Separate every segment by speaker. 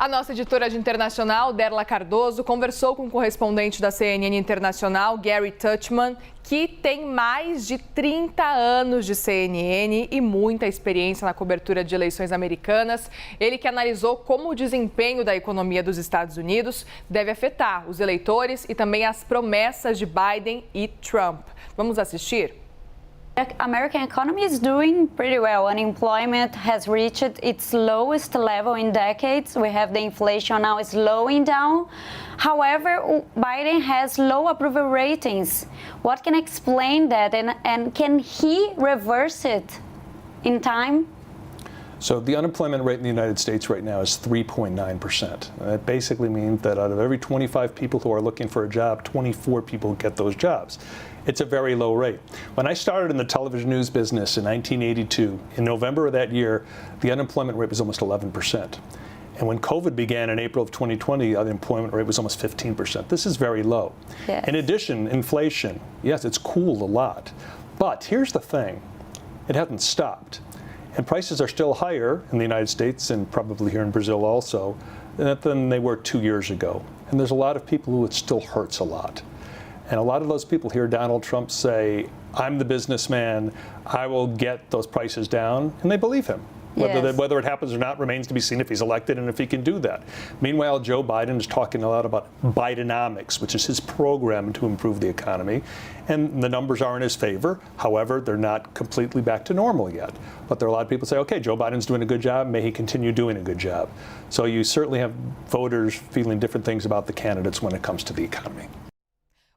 Speaker 1: A nossa editora de internacional, Derla Cardoso, conversou com o correspondente da CNN Internacional, Gary Tuchman, que tem mais de 30 anos de CNN e muita experiência na cobertura de eleições americanas. Ele que analisou como o desempenho da economia dos Estados Unidos deve afetar os eleitores e também as promessas de Biden e Trump. Vamos assistir?
Speaker 2: The American economy is doing pretty well. Unemployment has reached its lowest level in decades. We have the inflation now slowing down. However, Biden has low approval ratings. What can explain that, and can he reverse it in time?
Speaker 3: So the unemployment rate in the United States right now is 3.9%. That basically means that out of every 25 people who are looking for a job, 24 people get those jobs. It's a very low rate. When I started in the television news business in 1982, in November of that year, the unemployment rate was almost 11%. And when COVID began in April of 2020, the unemployment rate was almost 15%. This is very low.
Speaker 2: Yes.
Speaker 3: In addition, inflation, yes, it's cooled a lot. But here's the thing, it hasn't stopped. And prices are still higher in the United States and probably here in Brazil also than they were 2 years ago. And there's a lot of people who it still hurts a lot. And a lot of those people hear Donald Trump say, I'm the businessman, I will get those prices down, and they believe him.
Speaker 2: Yes.
Speaker 3: Whether it happens or not remains to be seen if he's elected and if he can do that. Meanwhile, Joe Biden is talking a lot about Bidenomics, which is his program to improve the economy. And the numbers are in his favor. However, they're not completely back to normal yet. But there are a lot of people who say, okay, Joe Biden's doing a good job. May he continue doing a good job. So you certainly have voters feeling different things about the candidates when it comes to the economy.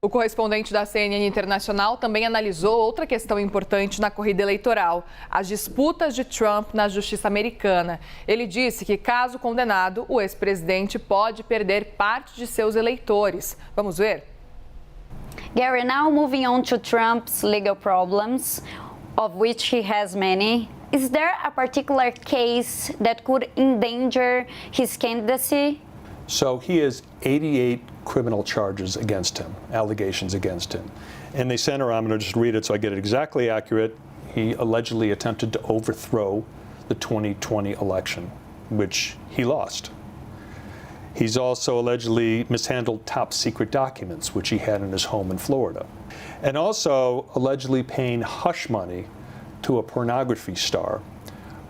Speaker 1: O correspondente da CNN Internacional também analisou outra questão importante na corrida eleitoral, as disputas de Trump na justiça americana. Ele disse que, caso condenado, o ex-presidente pode perder parte de seus eleitores. Vamos ver?
Speaker 2: Gary, now moving on to Trump's legal problems, of which he has many. Is there a particular case that could endanger his candidacy?
Speaker 3: So he has 88 criminal charges against him, allegations against him. And they center, I'm going to just read it so I get it exactly accurate. He allegedly attempted to overthrow the 2020 election, which he lost. He's also allegedly mishandled top secret documents, which he had in his home in Florida. And also allegedly paying hush money to a pornography star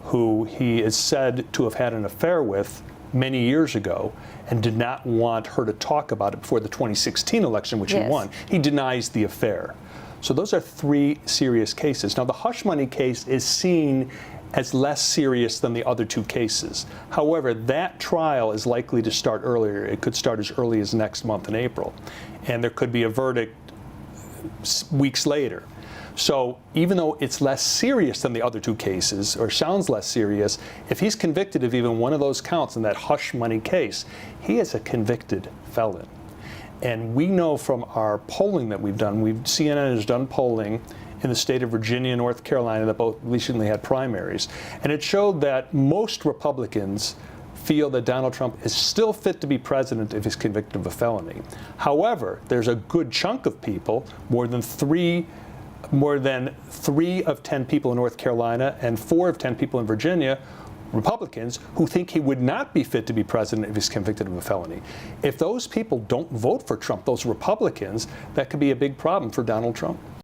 Speaker 3: who he is said to have had an affair with many years ago and did not want her to talk about it before the 2016 election, which
Speaker 2: Yes.
Speaker 3: he won. He denies the affair. So those are three serious cases. Now, the hush money case is seen as less serious than the other two cases. However, that trial is likely to start earlier. It could start as early as next month in April. And there could be a verdict weeks later. So even though it's less serious than the other two cases, or sounds less serious, if he's convicted of even one of those counts in that hush money case, he is a convicted felon. And we know from our polling that we've done, CNN has done polling in the state of Virginia and North Carolina that both recently had primaries, and it showed that most Republicans feel that Donald Trump is still fit to be president if he's convicted of a felony. However, there's a good chunk of people, more than three of 10 people in North Carolina and 4 of 10 people in Virginia, Republicans, who think he would not be fit to be president if he's convicted of a felony. If those people don't vote for Trump, those Republicans, that could be a big problem for Donald Trump.